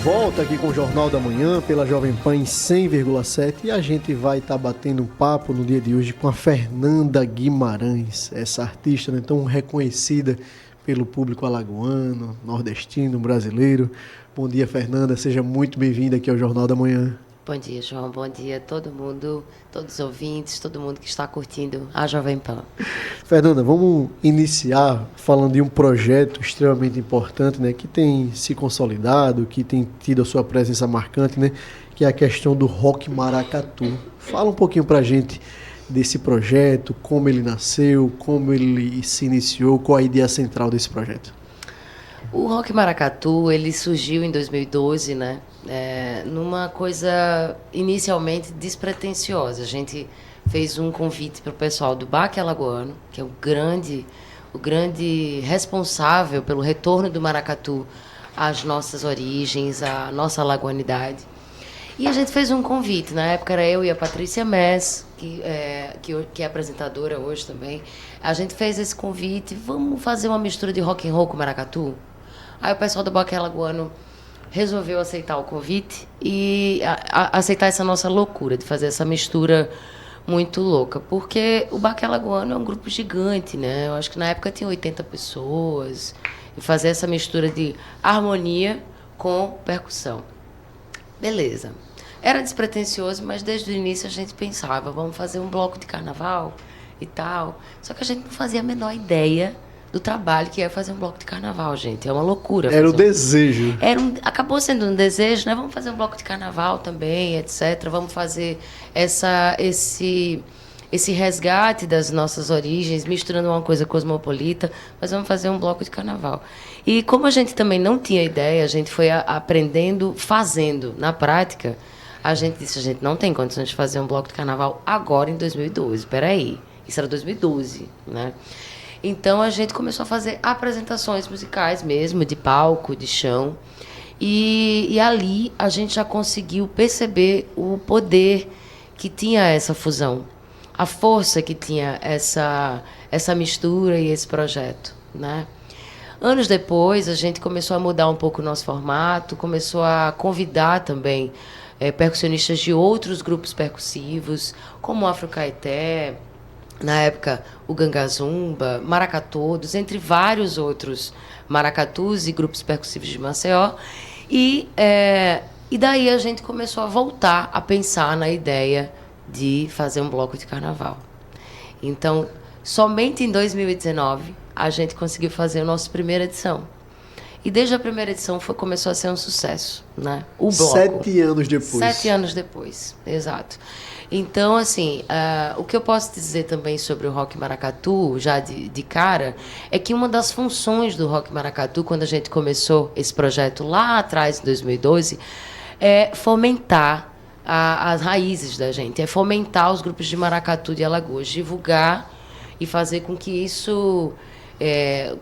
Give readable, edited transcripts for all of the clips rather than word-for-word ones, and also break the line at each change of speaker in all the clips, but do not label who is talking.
volta aqui com o Jornal da Manhã pela Jovem Pan em 100,7 e a gente vai estar batendo um papo no dia de hoje com a Fernanda Guimarães, essa artista, né, tão reconhecida pelo público alagoano, nordestino, brasileiro. Bom dia, Fernanda, seja muito bem-vinda aqui ao Jornal da Manhã.
Bom dia, João. Bom dia a todo mundo, todos os ouvintes, todo mundo que está curtindo a Jovem Pan.
Fernanda, vamos iniciar falando de um projeto extremamente importante, né, que tem se consolidado, que tem tido a sua presença marcante, né, que é a questão do Rock Maracatu. Fala um pouquinho pra gente desse projeto, como ele nasceu, como ele se iniciou, qual a ideia central desse projeto.
O Rock Maracatu, ele surgiu em 2012, né? Numa coisa inicialmente despretensiosa. A gente fez um convite para o pessoal do Baque Alagoano, que é o grande responsável pelo retorno do maracatu às nossas origens, à nossa alagoanidade. E a gente fez um convite. Na época era eu e a Patrícia Mess, que é apresentadora hoje também. A gente fez esse convite, vamos fazer uma mistura de rock and roll com maracatu? Aí o pessoal do Baque Alagoano resolveu aceitar o convite e aceitar essa nossa loucura de fazer essa mistura muito louca. Porque o Baque Alagoano é um grupo gigante, né? Eu acho que na época tinha 80 pessoas. E fazer essa mistura de harmonia com percussão. Beleza. Era despretensioso, mas desde o início a gente pensava, vamos fazer um bloco de carnaval e tal. Só que a gente não fazia a menor ideia do trabalho que é fazer um bloco de carnaval, gente. É uma loucura.
Era o desejo.
Acabou sendo um desejo, né? Vamos fazer um bloco de carnaval também, etc. Vamos fazer esse resgate das nossas origens, misturando uma coisa cosmopolita, mas vamos fazer um bloco de carnaval. E como a gente também não tinha ideia, a gente foi aprendendo, fazendo. Na prática, a gente disse, a gente não tem condições de fazer um bloco de carnaval agora em 2012. Peraí, isso era 2012, né? Então, a gente começou a fazer apresentações musicais mesmo, de palco, de chão. E ali a gente já conseguiu perceber o poder que tinha essa fusão, a força que tinha essa mistura e esse projeto, né? Anos depois, a gente começou a mudar um pouco o nosso formato, começou a convidar também percussionistas de outros grupos percussivos, como o Afro Caeté, na época o Gangazumba, Maracatodos, entre vários outros maracatus e grupos percussivos de Maceió. E daí a gente começou a voltar a pensar na ideia de fazer um bloco de carnaval. Então, somente em 2019 a gente conseguiu fazer a nossa primeira edição. E desde a primeira edição começou a ser um sucesso, né? O bloco.
7 anos depois.
7 anos depois, exato. Então, assim, o que eu posso dizer também sobre o Rock Maracatu, já de cara, é que uma das funções do Rock Maracatu, quando a gente começou esse projeto lá atrás, em 2012, é fomentar as raízes da gente, é fomentar os grupos de maracatu de Alagoas, divulgar e fazer com que isso...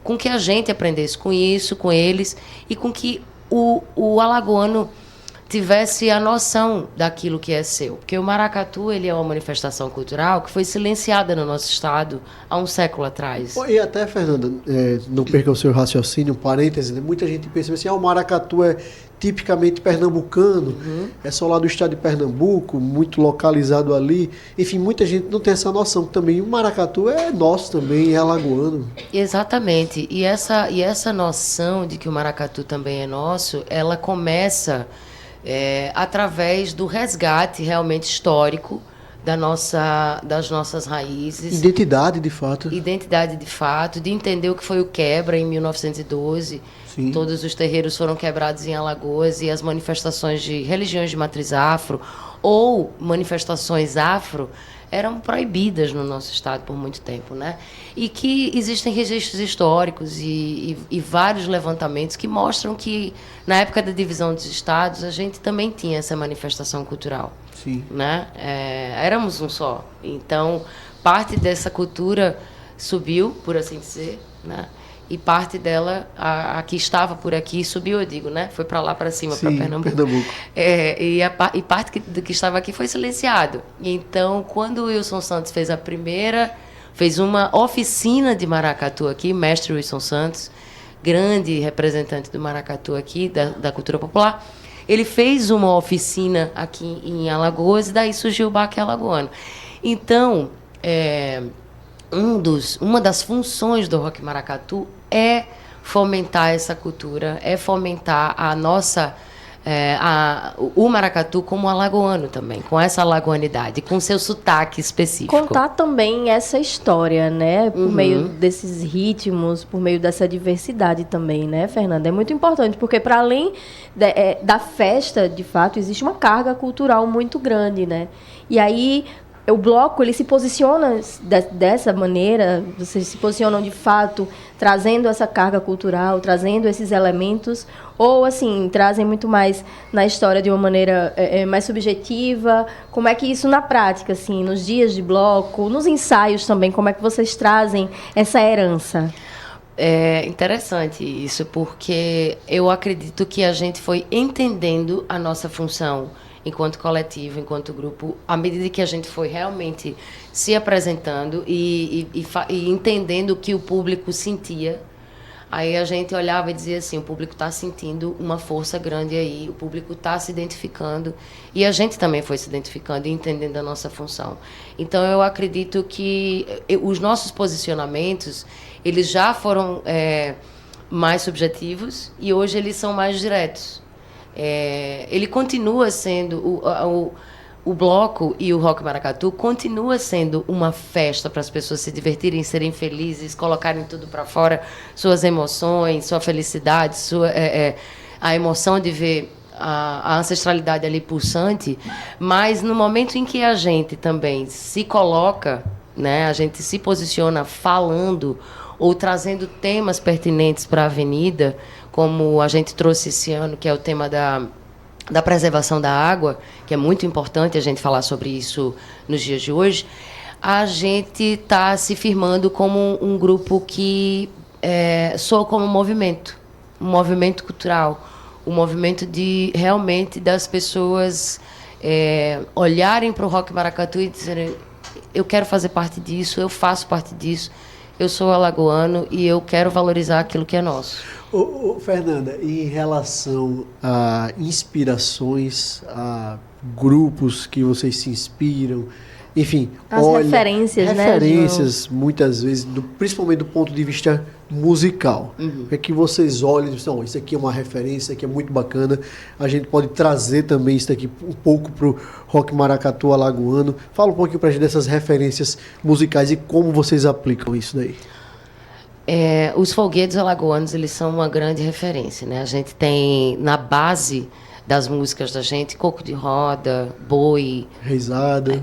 com que a gente aprendesse com isso, com eles, e com que o alagoano tivesse a noção daquilo que é seu. Porque o maracatu, ele é uma manifestação cultural que foi silenciada no nosso estado há um século atrás.
E até, Fernanda, não perca o seu raciocínio, um parêntese, né? Muita gente pensa assim, o maracatu é tipicamente pernambucano, é só lá do estado de Pernambuco, muito localizado ali. Enfim, muita gente não tem essa noção que também o maracatu é nosso também, é alagoano.
Exatamente. E essa noção de que o maracatu também é nosso, ela começa através do resgate realmente histórico das nossas raízes.
Identidade, de fato.
Identidade, de fato, de entender o que foi o quebra em 1912.
Sim.
Todos os terreiros foram quebrados em Alagoas e as manifestações de religiões de matriz afro ou manifestações afro eram proibidas no nosso estado por muito tempo, né? E que existem registros históricos e vários levantamentos que mostram que, na época da divisão dos estados, a gente também tinha essa manifestação cultural.
Sim.
Né? Éramos um só. Então, parte dessa cultura subiu, por assim dizer, né? E parte dela, a que estava por aqui, subiu, eu digo, né? Foi para lá, para cima, para Pernambuco. E parte do que estava aqui foi silenciado. Então, quando o Wilson Santos fez uma oficina de maracatu aqui, mestre Wilson Santos, grande representante do maracatu aqui, da cultura popular, ele fez uma oficina aqui em Alagoas e daí surgiu o Baque Alagoano. Então, uma das funções do Rock Maracatu é fomentar essa cultura, é fomentar a nossa... o maracatu como alagoano também, com essa alagoanidade, com seu sotaque específico.
Contar também essa história, né? Por meio desses ritmos, por meio dessa diversidade também, né, Fernanda? É muito importante, porque para além da festa, de fato, existe uma carga cultural muito grande, né? E aí... o bloco, ele se posiciona dessa maneira, vocês se posicionam de fato trazendo essa carga cultural, trazendo esses elementos, ou assim, trazem muito mais na história de uma maneira mais subjetiva? Como é que isso na prática, assim, nos dias de bloco, nos ensaios também, como é que vocês trazem essa herança?
É interessante isso, porque eu acredito que a gente foi entendendo a nossa função enquanto coletivo, enquanto grupo, à medida que a gente foi realmente se apresentando e entendendo o que o público sentia. Aí a gente olhava e dizia assim, o público está sentindo uma força grande aí, o público está se identificando, e a gente também foi se identificando e entendendo a nossa função. Então, eu acredito que os nossos posicionamentos, eles já foram mais subjetivos e hoje eles são mais diretos. Ele continua sendo o bloco e o Rock Maracatu continua sendo uma festa para as pessoas se divertirem, serem felizes, colocarem tudo para fora, suas emoções, sua felicidade, a emoção de ver a ancestralidade ali pulsante, mas no momento em que a gente também se coloca, né, a gente se posiciona falando ou trazendo temas pertinentes para a avenida, como a gente trouxe esse ano, que é o tema da preservação da água, que é muito importante a gente falar sobre isso nos dias de hoje, a gente está se firmando como um grupo que soa como um movimento cultural, um movimento de realmente das pessoas olharem para o Rock Maracatu e dizerem, eu quero fazer parte disso, eu faço parte disso, eu sou alagoano e eu quero valorizar aquilo que é nosso.
Fernanda, em relação a inspirações, a grupos que vocês se inspiram, enfim,
as referências, né,
referências, muitas vezes, principalmente do ponto de vista musical. É que vocês olham e dizem, oh, isso aqui é uma referência, isso aqui é muito bacana, a gente pode trazer também isso aqui um pouco para o Rock Maracatu alagoano. Fala um pouquinho para a gente dessas referências musicais e como vocês aplicam isso daí.
Os folguedos alagoanos, eles são uma grande referência, né? A gente tem na base das músicas da gente coco de roda, boi,
reisada,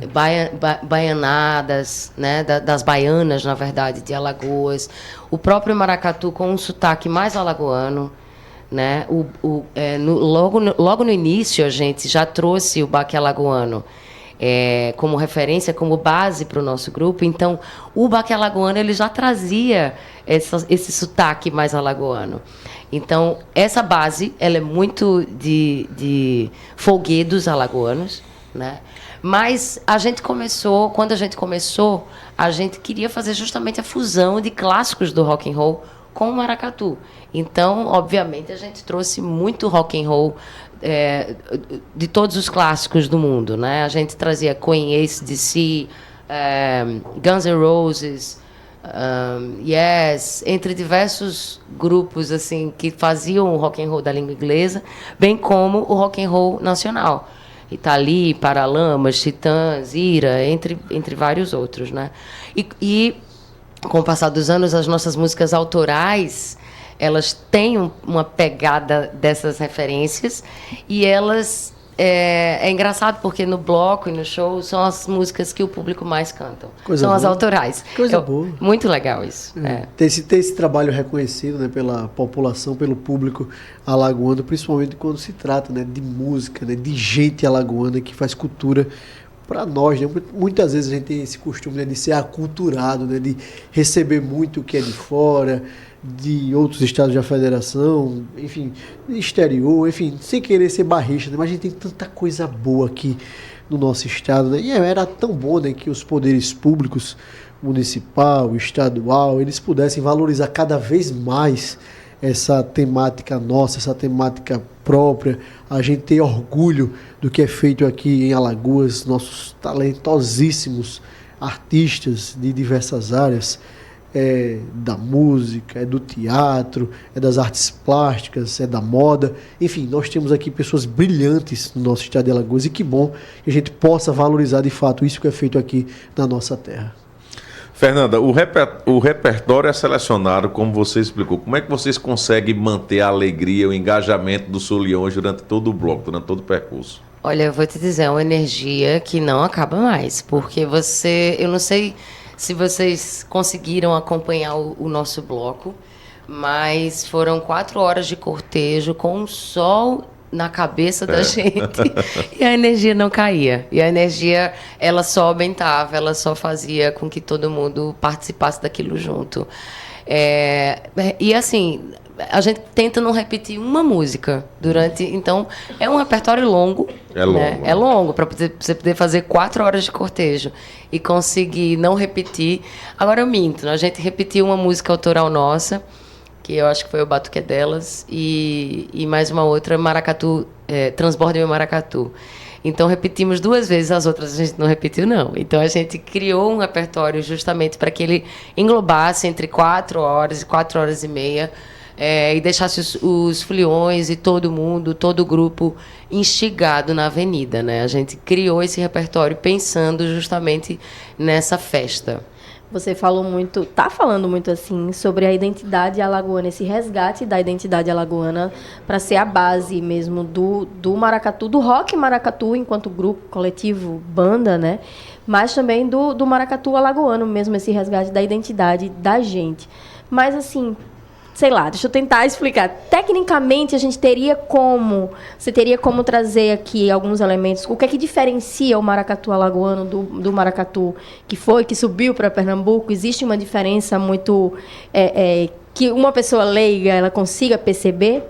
baianadas, né? Das baianas, na verdade, de Alagoas, o próprio maracatu com um sotaque mais alagoano, né? Logo no início a gente já trouxe o baque alagoano como referência, como base para o nosso grupo. Então, o baque alagoano ele já trazia esse sotaque mais alagoano. Então, essa base ela é muito de folguedos alagoanos, né? Mas quando a gente começou, a gente queria fazer justamente a fusão de clássicos do rock and roll com o maracatu. Então, obviamente, a gente trouxe muito rock and roll de todos os clássicos do mundo, né? A gente trazia Queen, AC/DC, Guns N' Roses, Yes, entre diversos grupos assim que faziam o rock and roll da língua inglesa, bem como o rock and roll nacional. Itali, Paralamas, Titãs, Ira, entre vários outros, né? E com o passar dos anos, as nossas músicas autorais, elas têm uma pegada dessas referências e elas... É engraçado porque no bloco e no show são as músicas que o público mais canta. São as autorais.
Coisa boa.
Muito legal isso.
Ter esse trabalho reconhecido, né, pela população, pelo público alagoano, principalmente quando se trata, né, de música, né, de gente alagoana que faz cultura para nós, né? Muitas vezes a gente tem esse costume, né, de ser aculturado, né, de receber muito o que é de fora, de outros estados da federação, enfim, de exterior, enfim, sem querer ser barrista, né? Mas a gente tem tanta coisa boa aqui no nosso estado, né? E era tão bom, né, que os poderes públicos, municipal, estadual, eles pudessem valorizar cada vez mais essa temática nossa, essa temática própria, a gente ter orgulho do que é feito aqui em Alagoas, nossos talentosíssimos artistas de diversas áreas, da música, do teatro, das artes plásticas, da moda. Enfim, nós temos aqui pessoas brilhantes no nosso estado de Alagoas e que bom que a gente possa valorizar de fato isso que é feito aqui na nossa terra.
Fernanda, o repertório é selecionado, como você explicou. Como é que vocês conseguem manter a alegria, o engajamento dos Sul-Leões durante todo o bloco, durante todo o percurso?
Olha, eu vou te dizer, é uma energia que não acaba mais, porque eu não sei se vocês conseguiram acompanhar o nosso bloco, mas foram 4 horas de cortejo com o sol na cabeça da gente e a energia não caía. E a energia, ela só aumentava, ela só fazia com que todo mundo participasse daquilo junto. E assim, a gente tenta não repetir uma música durante... Então, é um repertório longo.
É longo.
Né? É longo, para você poder fazer 4 horas de cortejo e conseguir não repetir. Agora eu minto, né? A gente repetiu uma música autoral nossa, que eu acho que foi o Batuque Delas, e mais uma outra, Maracatu, Transborde Meu Maracatu. Então, repetimos 2 vezes, as outras a gente não repetiu, não. Então, a gente criou um repertório justamente para que ele englobasse entre 4 horas e 4 horas e meia, e deixasse os foliões e todo mundo, todo o grupo instigado na avenida, né? A gente criou esse repertório pensando justamente nessa festa.
Você falou muito, tá falando muito assim, sobre a identidade alagoana, esse resgate da identidade alagoana para ser a base mesmo do maracatu, do rock maracatu enquanto grupo, coletivo, banda, né? Mas também do maracatu alagoano mesmo, esse resgate da identidade da gente. Mas assim, sei lá, deixa eu tentar explicar. Tecnicamente, você teria como trazer aqui alguns elementos. O que é que diferencia o maracatu alagoano do maracatu que subiu para Pernambuco? Existe uma diferença muito... que uma pessoa leiga ela consiga perceber?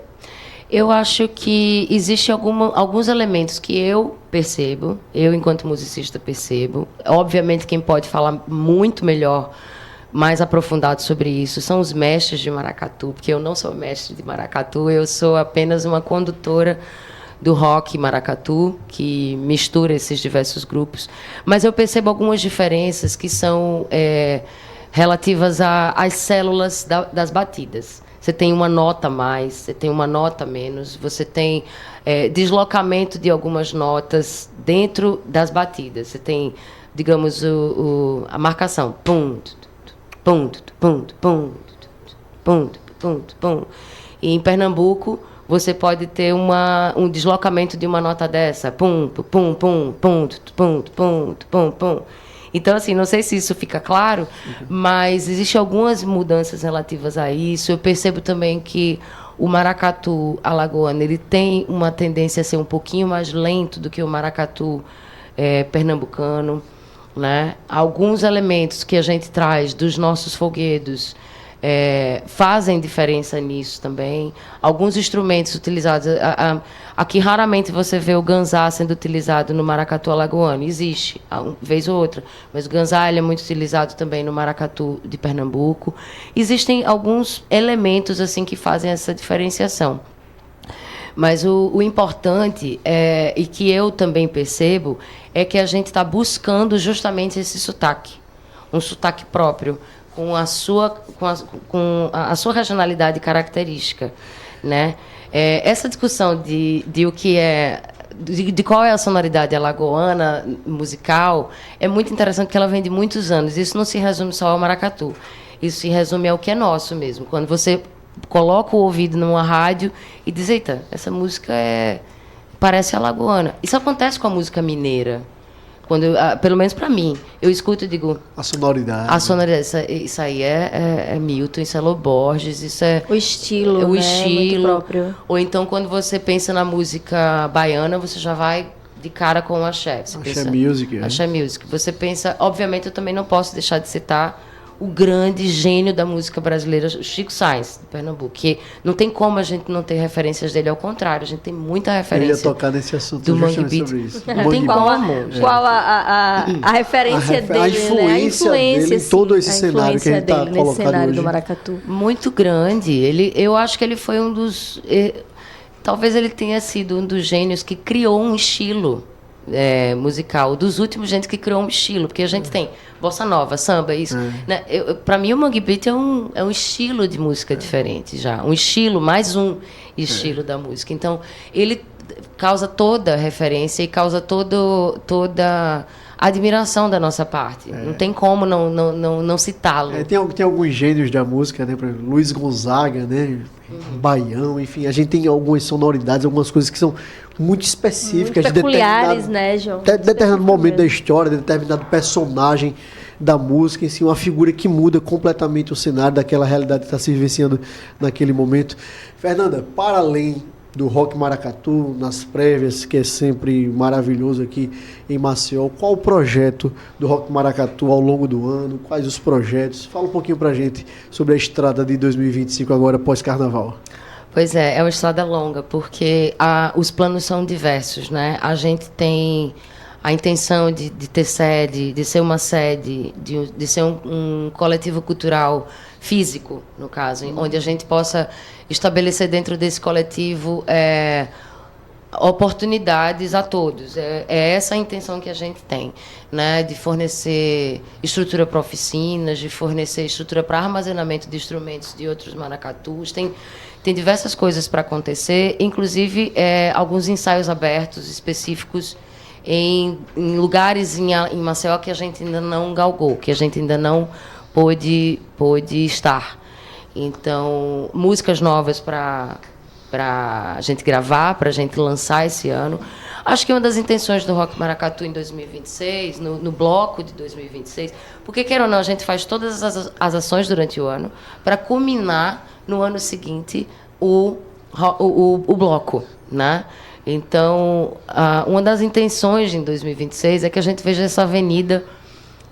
Eu acho que existem alguns elementos que eu percebo, eu, enquanto musicista, percebo. Obviamente, quem pode falar muito melhor, mais aprofundado sobre isso, são os mestres de maracatu, porque eu não sou mestre de maracatu, eu sou apenas uma condutora do rock maracatu, que mistura esses diversos grupos. Mas eu percebo algumas diferenças que são relativas às células das batidas. Você tem uma nota a mais, você tem uma nota a menos, você tem deslocamento de algumas notas dentro das batidas. Você tem, digamos, a marcação. Pum, pum, pum, pum, pum, pum, pum. E em Pernambuco, você pode ter um deslocamento de uma nota dessa. Pum, pum, pum, pum, pum, pum, pum, pum. Então, assim, não sei se isso fica claro, mas existem algumas mudanças relativas a isso. Eu percebo também que o maracatu alagoano, ele tem uma tendência a ser um pouquinho mais lento do que o maracatu pernambucano, né? Alguns elementos que a gente traz dos nossos folguedos fazem diferença nisso também. Alguns instrumentos utilizados... Aqui raramente você vê o ganzá sendo utilizado no maracatu alagoano. Existe, uma vez ou outra. Mas o ganzá ele é muito utilizado também no maracatu de Pernambuco. Existem alguns elementos assim que fazem essa diferenciação. Mas o importante, e que eu também percebo, é que a gente está buscando justamente esse sotaque. Um sotaque próprio, com a sua regionalidade característica, né? Essa discussão de o que de qual é a sonoridade alagoana musical é muito interessante, porque ela vem de muitos anos. Isso não se resume só ao maracatu. Isso se resume ao que é nosso mesmo. Quando você coloca o ouvido numa rádio e diz, eita, essa música parece alagoana. Isso acontece com a música mineira. Quando pelo menos para mim, eu escuto e digo...
A sonoridade.
A sonoridade. Isso aí é Milton, isso é Lô Borges, isso é...
O estilo,
o
né?
estilo.
Muito próprio.
Ou então, quando você pensa na música baiana, você já vai de cara com o axé.
Axé Music.
Axé Music. Você pensa... Obviamente, eu também não posso deixar de citar o grande gênio da música brasileira, Chico Sainz, de Pernambuco, que não tem como a gente não ter referências dele, ao contrário, a gente tem muita referência.
Eu ia tocar nesse assunto
do
justamente
Mangue Beat.
sobre isso.
Não tem como.
Qual a referência dele,
a influência dele em todo esse cenário que a gente está colocando
nesse cenário
hoje.
do maracatu.
Muito grande. Eu acho que ele foi um dos... talvez ele tenha sido um dos gênios que criou um estilo musical, dos últimos gente que criou um estilo, porque a gente tem bossa nova, samba, isso. Né? Para mim, o Mangue Beat é um estilo de música diferente já. Um estilo, mais um estilo da música. Então, ele causa toda referência e causa toda admiração da nossa parte. Não tem como não citá-lo.
Tem alguns gênios da música, né? Por exemplo, Luiz Gonzaga, né? Baião, enfim, a gente tem algumas sonoridades, algumas coisas que são muito específicas,
muito peculiares, né, João?
De determinado momento da história, de determinado personagem da música, em si, uma figura que muda completamente o cenário daquela realidade que está se vivenciando naquele momento. Fernanda, para além do Rock Maracatu, nas prévias, que é sempre maravilhoso aqui em Maceió, qual o projeto do Rock Maracatu ao longo do ano? Quais os projetos? Fala um pouquinho pra gente sobre a estrada de 2025 agora, pós-carnaval.
Pois é uma estrada longa, porque os planos são diversos, né? A gente tem a intenção de ter sede, de ser uma sede, de ser um coletivo cultural físico, no caso, onde a gente possa estabelecer dentro desse coletivo oportunidades a todos. É essa a intenção que a gente tem, né? De fornecer estrutura para oficinas, de fornecer estrutura para armazenamento de instrumentos de outros maracatus. Tem diversas coisas para acontecer, inclusive alguns ensaios abertos específicos em lugares em Maceió que a gente ainda não galgou, que a gente ainda não pôde estar. Então, músicas novas para a gente gravar, para a gente lançar esse ano. Acho que uma das intenções do Rock Maracatu em 2026, no bloco de 2026, porque, queira ou não, a gente faz todas as ações durante o ano para culminar no ano seguinte o bloco, né? Então, uma das intenções em 2026 é que a gente veja essa avenida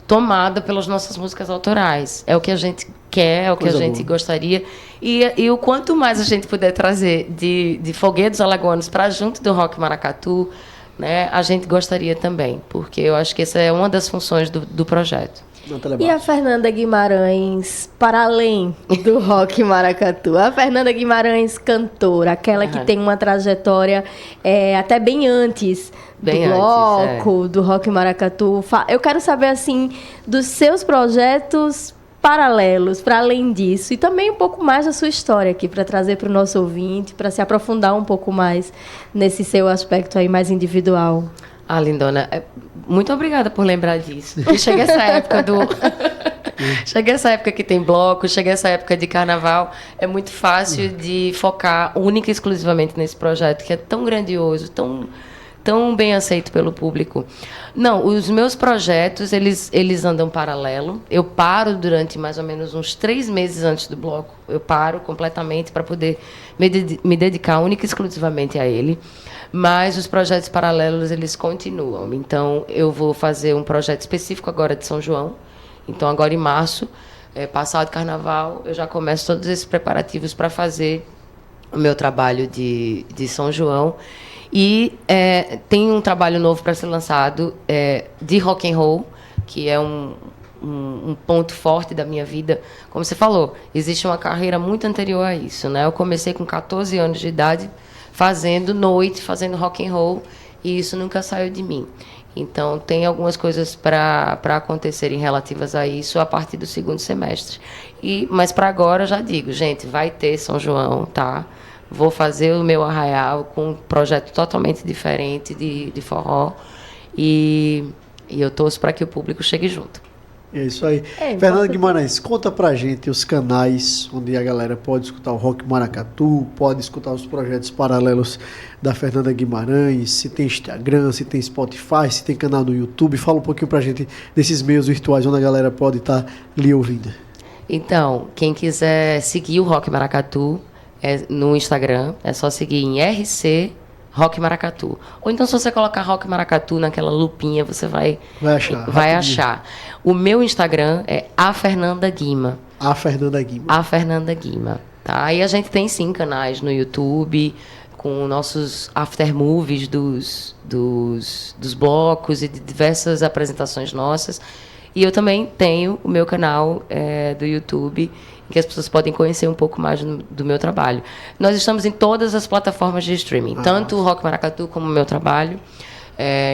tomada pelas nossas músicas autorais. É o que a gente quer, é o que a gente gostaria. E o quanto mais a gente puder trazer de folguedos alagoanos para junto do Rock Maracatu, né, a gente gostaria também, porque eu acho que essa é uma das funções do projeto.
E a Fernanda Guimarães, para além do Rock Maracatu? A Fernanda Guimarães, cantora, aquela que tem uma trajetória até bem antes do bloco, do Rock Maracatu. Eu quero saber, assim, dos seus projetos paralelos, para além disso, e também um pouco mais da sua história aqui, para trazer para o nosso ouvinte, para se aprofundar um pouco mais nesse seu aspecto aí mais individual.
Lindona, muito obrigada por lembrar disso. Chega essa época chega essa época que tem bloco, chega essa época de carnaval, é muito fácil de focar única e exclusivamente nesse projeto, que é tão grandioso, tão bem aceito pelo público. Não, os meus projetos, eles andam paralelo. Eu paro durante mais ou menos uns 3 meses antes do bloco. Eu paro completamente para poder me dedicar única e exclusivamente a ele. Mas os projetos paralelos, eles continuam. Então, eu vou fazer um projeto específico agora de São João. Então, agora em março, passado carnaval, eu já começo todos esses preparativos para fazer o meu trabalho de São João. E tem um trabalho novo para ser lançado de rock and roll, que é um ponto forte da minha vida. Como você falou, existe uma carreira muito anterior a isso, né? Eu comecei com 14 anos de idade, fazendo noite, fazendo rock and roll, e isso nunca saiu de mim. Então, tem algumas coisas para acontecerem relativas a isso a partir do segundo semestre. Mas para agora, eu já digo, gente, vai ter São João, tá? Vou fazer o meu arraial com um projeto totalmente diferente de forró. E eu torço para que o público chegue junto.
É isso aí. Fernanda Guimarães, conta pra gente os canais onde a galera pode escutar o Rock Maracatu, pode escutar os projetos paralelos da Fernanda Guimarães, se tem Instagram, se tem Spotify, se tem canal no YouTube. Fala um pouquinho pra gente desses meios virtuais onde a galera pode estar lhe ouvindo.
Então, quem quiser seguir o Rock Maracatu no Instagram, é só seguir em Rock Maracatu. Ou então, se você colocar Rock Maracatu naquela lupinha, você vai achar. O meu Instagram é a Fernanda Guima.
A Fernanda Guima.
A Fernanda Guima. Tá? E a gente tem, sim, canais no YouTube com nossos aftermovies dos blocos e de diversas apresentações nossas. E eu também tenho o meu canal do YouTube, em que as pessoas podem conhecer um pouco mais do meu trabalho. Nós estamos em todas as plataformas de streaming, tanto o Rock Maracatu como o meu trabalho.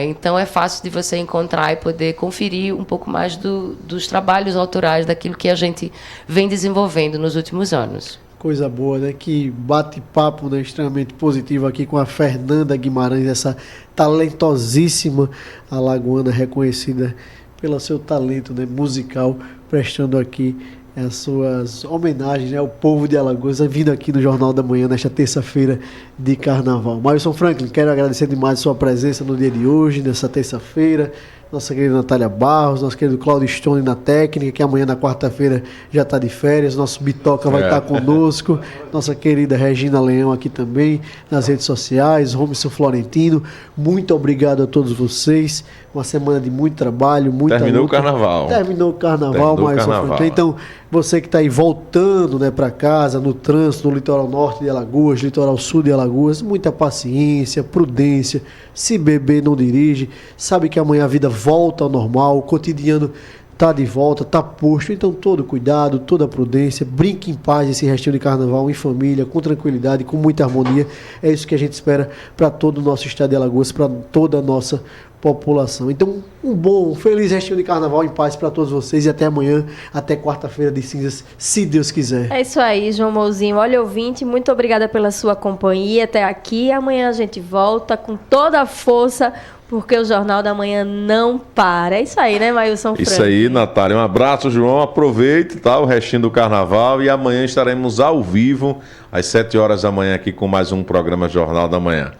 Então é fácil de você encontrar e poder conferir um pouco mais dos trabalhos autorais, daquilo que a gente vem desenvolvendo nos últimos anos.
Coisa boa, né? Que bate-papo, né, extremamente positivo aqui com a Fernanda Guimarães, essa talentosíssima alagoana, reconhecida pelo seu talento, né, musical, prestando aqui as suas homenagens, né, ao povo de Alagoas, vindo aqui no Jornal da Manhã, nesta terça-feira de Carnaval. Mailson Franklin, quero agradecer demais a sua presença no dia de hoje, nessa terça-feira. Nossa querida Natália Barros, nosso querido Claudio Stone na técnica, que amanhã na quarta-feira já está de férias. Nosso Bitoca vai estar conosco. Nossa querida Regina Leão aqui também, nas redes sociais. Robson Florentino, muito obrigado a todos vocês. Uma semana de muito trabalho, muita
Terminou
luta.
o carnaval.
Terminou o carnaval, mas então você que está aí voltando, né, para casa, no trânsito, no litoral norte de Alagoas, litoral sul de Alagoas, muita paciência, prudência. Se beber, não dirige. Sabe que amanhã a vida volta ao normal, o cotidiano está de volta, está posto. Então todo cuidado, toda prudência, brinque em paz esse restinho de carnaval em família, com tranquilidade, com muita harmonia. É isso que a gente espera para todo o nosso estado de Alagoas, para toda a nossa população. Então, um feliz restinho de carnaval em paz para todos vocês e até amanhã, até quarta-feira de cinzas, se Deus quiser.
É isso aí, João Mouzinho. Olha, ouvinte, muito obrigada pela sua companhia até aqui. Amanhã a gente volta com toda a força, porque o Jornal da Manhã não para. É isso aí, né, Mailson Franklin?
Isso aí, Natália. Um abraço, João. Aproveite, tá, o restinho do carnaval e amanhã estaremos ao vivo às 7 horas da manhã aqui com mais um programa Jornal da Manhã.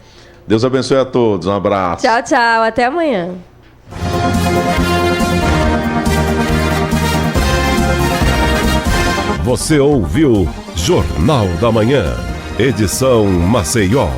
Deus abençoe a todos. Um abraço.
Tchau, tchau. Até amanhã.
Você ouviu Jornal da Manhã, edição Maceió.